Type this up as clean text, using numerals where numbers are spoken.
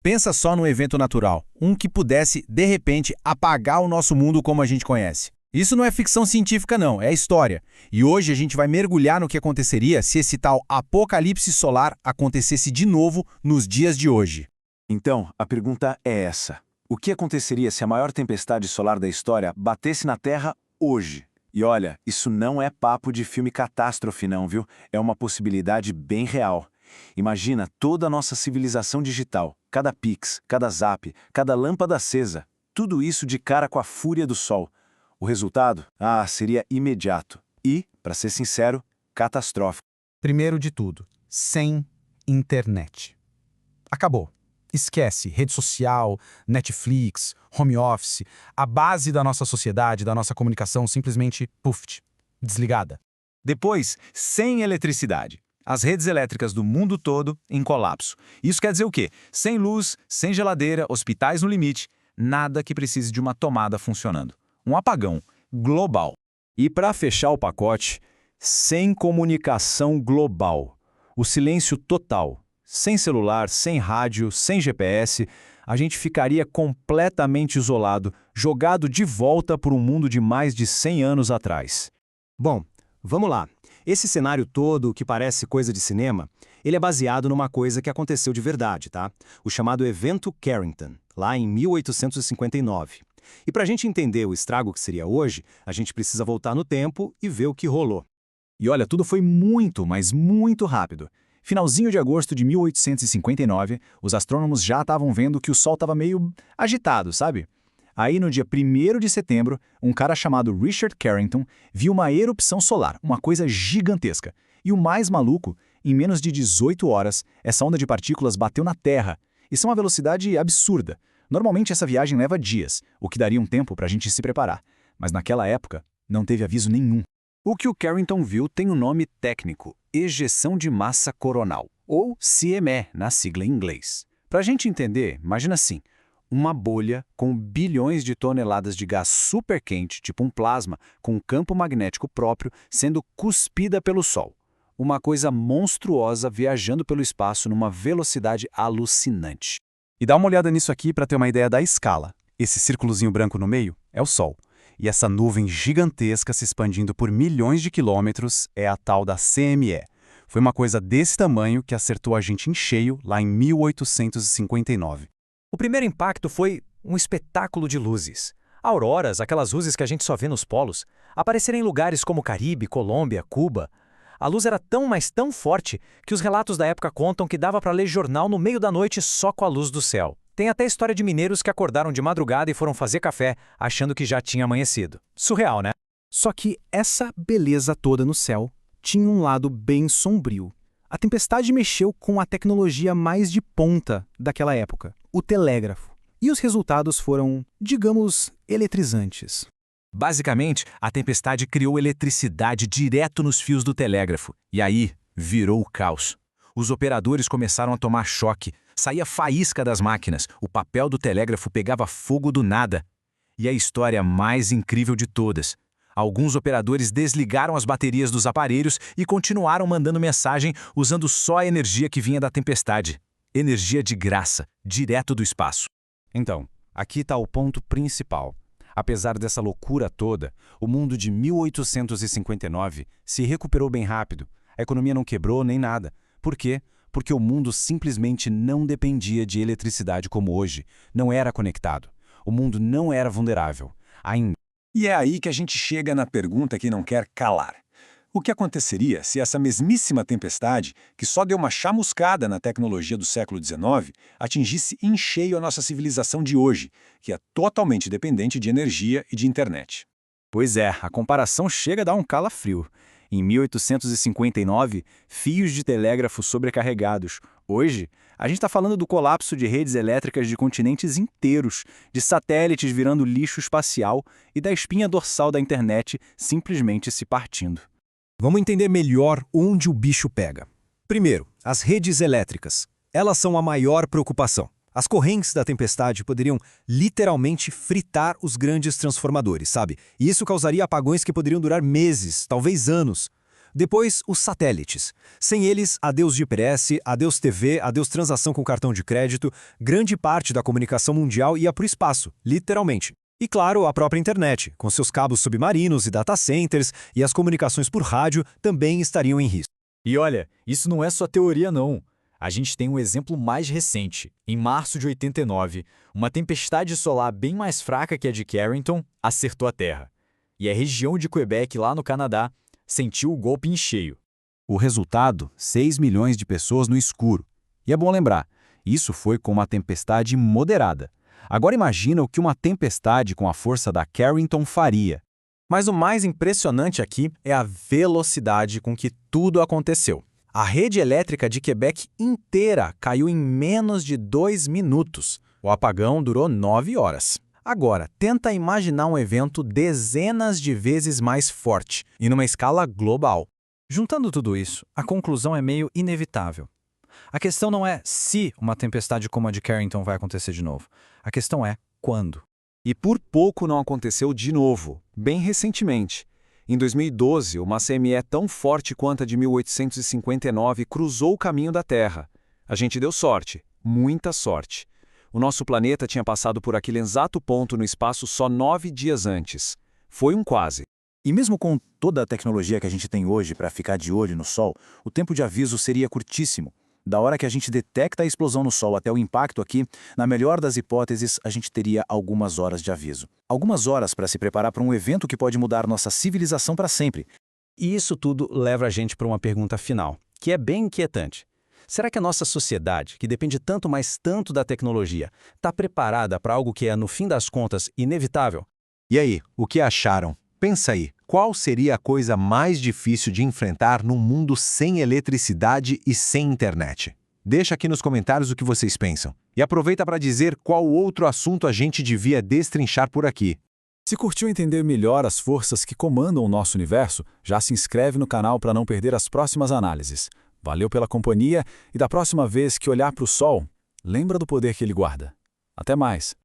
Pensa só num evento natural, um que pudesse, de repente, apagar o nosso mundo como a gente conhece. Isso não é ficção científica não, é história. E hoje a gente vai mergulhar no que aconteceria se esse tal apocalipse solar acontecesse de novo nos dias de hoje. Então, a pergunta é essa. O que aconteceria se a maior tempestade solar da história batesse na Terra hoje? E olha, isso não é papo de filme catástrofe não, viu? É uma possibilidade bem real. Imagina toda a nossa civilização digital, cada pix, cada zap, cada lâmpada acesa, tudo isso de cara com a fúria do Sol. O resultado? Seria imediato e, para ser sincero, catastrófico. Primeiro de tudo, sem internet. Acabou. Esquece rede social, Netflix, home office, a base da nossa sociedade, da nossa comunicação simplesmente, desligada. Depois, sem eletricidade. As redes elétricas do mundo todo em colapso. Isso quer dizer o quê? Sem luz, sem geladeira, hospitais no limite, nada que precise de uma tomada funcionando. Um apagão global. E para fechar o pacote, sem comunicação global. O silêncio total. Sem celular, sem rádio, sem GPS, a gente ficaria completamente isolado, jogado de volta para um mundo de mais de 100 anos atrás. Bom, vamos lá. Esse cenário todo, que parece coisa de cinema, ele é baseado numa coisa que aconteceu de verdade, tá? O chamado Evento Carrington, lá em 1859. E para a gente entender o estrago que seria hoje, a gente precisa voltar no tempo e ver o que rolou. E olha, tudo foi muito, mas muito rápido. Finalzinho de agosto de 1859, os astrônomos já estavam vendo que o Sol estava meio agitado, sabe? Aí, no dia 1º de setembro, um cara chamado Richard Carrington viu uma erupção solar, uma coisa gigantesca. E o mais maluco, em menos de 18 horas, essa onda de partículas bateu na Terra. Isso é uma velocidade absurda. Normalmente essa viagem leva dias, o que daria um tempo para a gente se preparar. Mas naquela época, não teve aviso nenhum. O que o Carrington viu tem um nome técnico, ejeção de massa coronal, ou CME, na sigla em inglês. Para a gente entender, imagina assim, uma bolha com bilhões de toneladas de gás super quente, tipo um plasma, com um campo magnético próprio, sendo cuspida pelo Sol. Uma coisa monstruosa viajando pelo espaço numa velocidade alucinante. E dá uma olhada nisso aqui para ter uma ideia da escala. Esse círculozinho branco no meio é o Sol. E essa nuvem gigantesca se expandindo por milhões de quilômetros é a tal da CME. Foi uma coisa desse tamanho que acertou a gente em cheio lá em 1859. O primeiro impacto foi um espetáculo de luzes. Auroras, aquelas luzes que a gente só vê nos polos, apareceram em lugares como Caribe, Colômbia, Cuba. A luz era tão, mas tão forte que os relatos da época contam que dava para ler jornal no meio da noite só com a luz do céu. Tem até história de mineiros que acordaram de madrugada e foram fazer café, achando que já tinha amanhecido. Surreal, né? Só que essa beleza toda no céu tinha um lado bem sombrio. A tempestade mexeu com a tecnologia mais de ponta daquela época, o telégrafo. E os resultados foram, digamos, eletrizantes. Basicamente, a tempestade criou eletricidade direto nos fios do telégrafo. E aí, virou o caos. Os operadores começaram a tomar choque. Saía faísca das máquinas, o papel do telégrafo pegava fogo do nada. E a história mais incrível de todas. Alguns operadores desligaram as baterias dos aparelhos e continuaram mandando mensagem usando só a energia que vinha da tempestade. Energia de graça, direto do espaço. Então, aqui está o ponto principal. Apesar dessa loucura toda, o mundo de 1859 se recuperou bem rápido. A economia não quebrou nem nada. Por quê? Porque o mundo simplesmente não dependia de eletricidade como hoje, não era conectado. O mundo não era vulnerável, ainda. E é aí que a gente chega na pergunta que não quer calar. O que aconteceria se essa mesmíssima tempestade, que só deu uma chamuscada na tecnologia do século XIX, atingisse em cheio a nossa civilização de hoje, que é totalmente dependente de energia e de internet? Pois é, a comparação chega a dar um calafrio. Em 1859, fios de telégrafo sobrecarregados. Hoje, a gente está falando do colapso de redes elétricas de continentes inteiros, de satélites virando lixo espacial e da espinha dorsal da internet simplesmente se partindo. Vamos entender melhor onde o bicho pega. Primeiro, as redes elétricas. Elas são a maior preocupação. As correntes da tempestade poderiam literalmente fritar os grandes transformadores, sabe? E isso causaria apagões que poderiam durar meses, talvez anos. Depois, os satélites. Sem eles, adeus GPS, adeus TV, adeus transação com cartão de crédito, grande parte da comunicação mundial ia para o espaço, literalmente. E claro, a própria internet, com seus cabos submarinos e data centers, e as comunicações por rádio também estariam em risco. E olha, isso não é só teoria não. A gente tem um exemplo mais recente. Em março de 89, uma tempestade solar bem mais fraca que a de Carrington acertou a Terra. E a região de Quebec, lá no Canadá, sentiu o golpe em cheio. O resultado, 6 milhões de pessoas no escuro. E é bom lembrar, isso foi com uma tempestade moderada. Agora imagina o que uma tempestade com a força da Carrington faria. Mas o mais impressionante aqui é a velocidade com que tudo aconteceu. A rede elétrica de Quebec inteira caiu em menos de 2 minutos. O apagão durou 9 horas. Agora, tenta imaginar um evento dezenas de vezes mais forte e numa escala global. Juntando tudo isso, a conclusão é meio inevitável. A questão não é se uma tempestade como a de Carrington vai acontecer de novo. A questão é quando. E por pouco não aconteceu de novo, bem recentemente. Em 2012, uma CME tão forte quanto a de 1859 cruzou o caminho da Terra. A gente deu sorte, muita sorte. O nosso planeta tinha passado por aquele exato ponto no espaço só 9 dias antes. Foi um quase. E mesmo com toda a tecnologia que a gente tem hoje para ficar de olho no Sol, o tempo de aviso seria curtíssimo. Da hora que a gente detecta a explosão no Sol até o impacto aqui, na melhor das hipóteses, a gente teria algumas horas de aviso. Algumas horas para se preparar para um evento que pode mudar nossa civilização para sempre. E isso tudo leva a gente para uma pergunta final, que é bem inquietante. Será que a nossa sociedade, que depende tanto mais tanto da tecnologia, está preparada para algo que é, no fim das contas, inevitável? E aí, o que acharam? Pensa aí, qual seria a coisa mais difícil de enfrentar num mundo sem eletricidade e sem internet? Deixa aqui nos comentários o que vocês pensam. E aproveita para dizer qual outro assunto a gente devia destrinchar por aqui. Se curtiu entender melhor as forças que comandam o nosso universo, já se inscreve no canal para não perder as próximas análises. Valeu pela companhia e da próxima vez que olhar para o Sol, lembra do poder que ele guarda. Até mais!